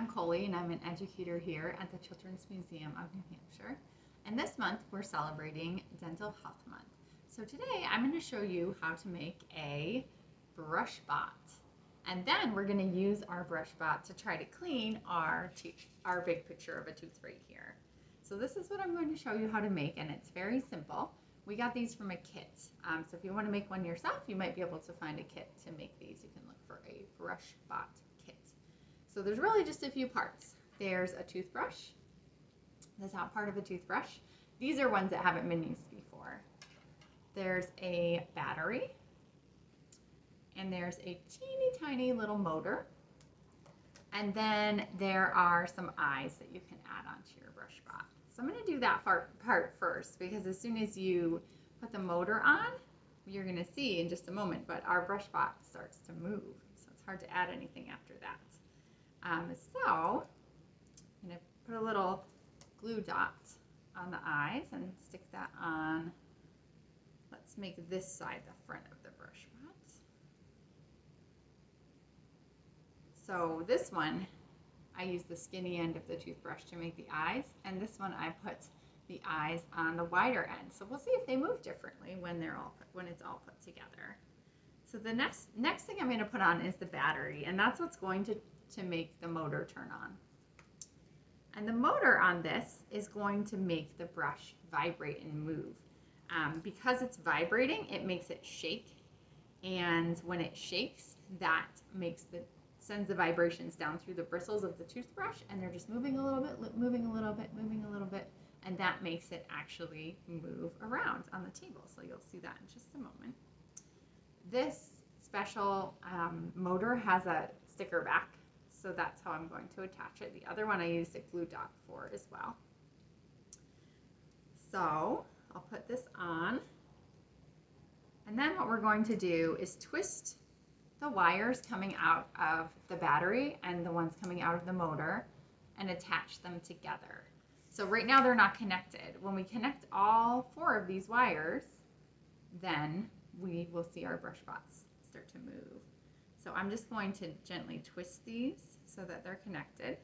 I'm Coley and I'm an educator here at the Children's Museum of New Hampshire. And this month we're celebrating Dental Health Month. So today I'm going to show you how to make a brush bot. And then we're going to use our brush bot to try to clean our big picture of a tooth right here. So this is what I'm going to show you how to make, and it's very simple. We got these from a kit. So if you want to make one yourself, you might be able to find a kit to make these. You can look for a brush bot kit. So there's really just a few parts. There's a toothbrush, the top part of a toothbrush. These are ones that haven't been used before. There's a battery, and there's a teeny tiny little motor. And then there are some eyes that you can add onto your brush bot. So I'm going to do that part first, because as soon as you put the motor on, you're going to see in just a moment, but our brush bot starts to move. So it's hard to add anything after that. So I'm going to put a little glue dot on the eyes and stick that on. Let's make this side the front of the brush bot. So this one, I use the skinny end of the toothbrush to make the eyes, and this one I put the eyes on the wider end. So we'll see if they move differently when it's all put together. So the next thing I'm going to put on is the battery, and that's what's going to make the motor turn on. And the motor on this is going to make the brush vibrate and move. Because it's vibrating, it makes it shake, and when it shakes, that sends the vibrations down through the bristles of the toothbrush, and they're just moving a little bit, moving a little bit, moving a little bit, and that makes it actually move around on the table. So you'll see that in just a moment. This special motor has a sticker back, so that's how I'm going to attach it. The other one I used a glue dot for as well. So I'll put this on, and then what we're going to do is twist the wires coming out of the battery and the ones coming out of the motor and attach them together. So right now they're not connected. When we connect all 4 of these wires, then we will see our brush bots start to move. So I'm just going to gently twist these so that they're connected.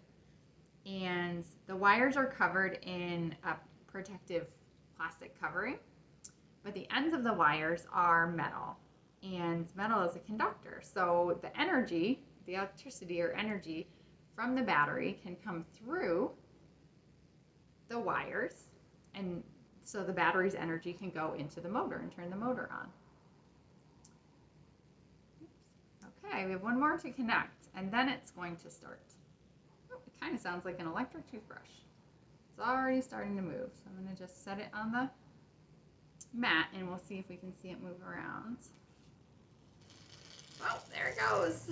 And the wires are covered in a protective plastic covering, but the ends of the wires are metal. And metal is a conductor, so the energy, the electricity or energy from the battery can come through the wires, and so the battery's energy can go into the motor and turn the motor on. Okay, we have one more to connect, and then it's going to start. Oh, it kind of sounds like an electric toothbrush. It's already starting to move, so I'm going to just set it on the mat, and we'll see if we can see it move around. Oh, there it goes.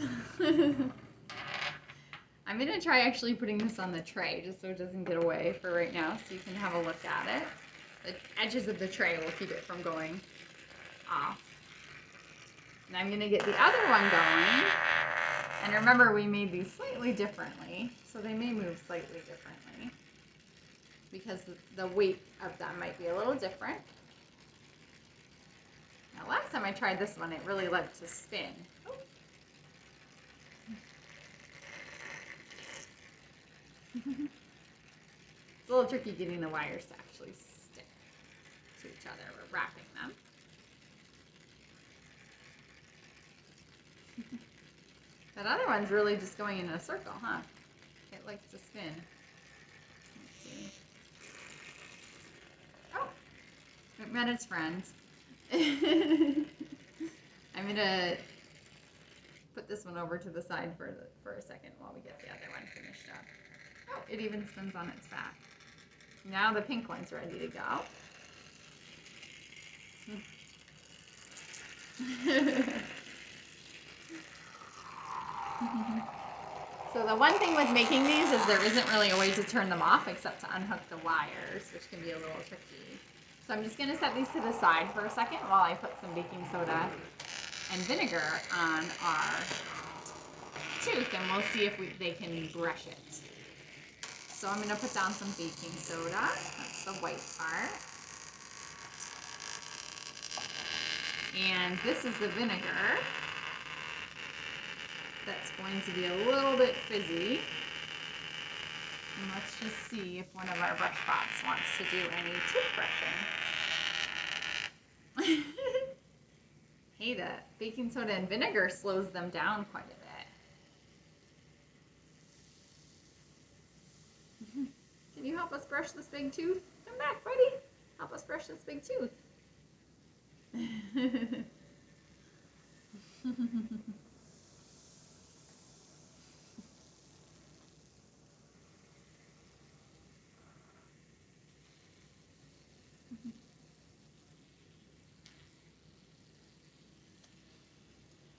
I'm going to try actually putting this on the tray just so it doesn't get away for right now, so you can have a look at it. The edges of the tray will keep it from going off. And I'm going to get the other one going. And remember, we made these slightly differently, so they may move slightly differently because the weight of them might be a little different. Now, last time I tried this one, it really liked to spin. Oh. It's a little tricky getting the wires to actually stick to each other. We're wrapping them. That other one's really just going in a circle, huh? It likes to spin. Let's see. Oh, it met its friend. I'm going to put this one over to the side for a second while we get the other one finished up. Oh, it even spins on its back. Now the pink one's ready to go. So the one thing with making these is there isn't really a way to turn them off except to unhook the wires, which can be a little tricky. So I'm just going to set these to the side for a second while I put some baking soda and vinegar on our tooth, and we'll see if they can brush it. So I'm going to put down some baking soda. That's the white part. And this is the vinegar. That's going to be a little bit fizzy. And let's just see if one of our brush bots wants to do any toothbrushing. Hey, the baking soda and vinegar slows them down quite a bit. Can you help us brush this big tooth? Come back, buddy. Help us brush this big tooth.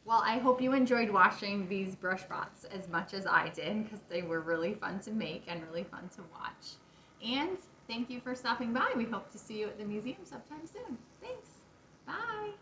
Well, I hope you enjoyed watching these brush bots as much as I did, because they were really fun to make and really fun to watch. And thank you for stopping by. We hope to see you at the museum sometime soon. Thanks. Bye.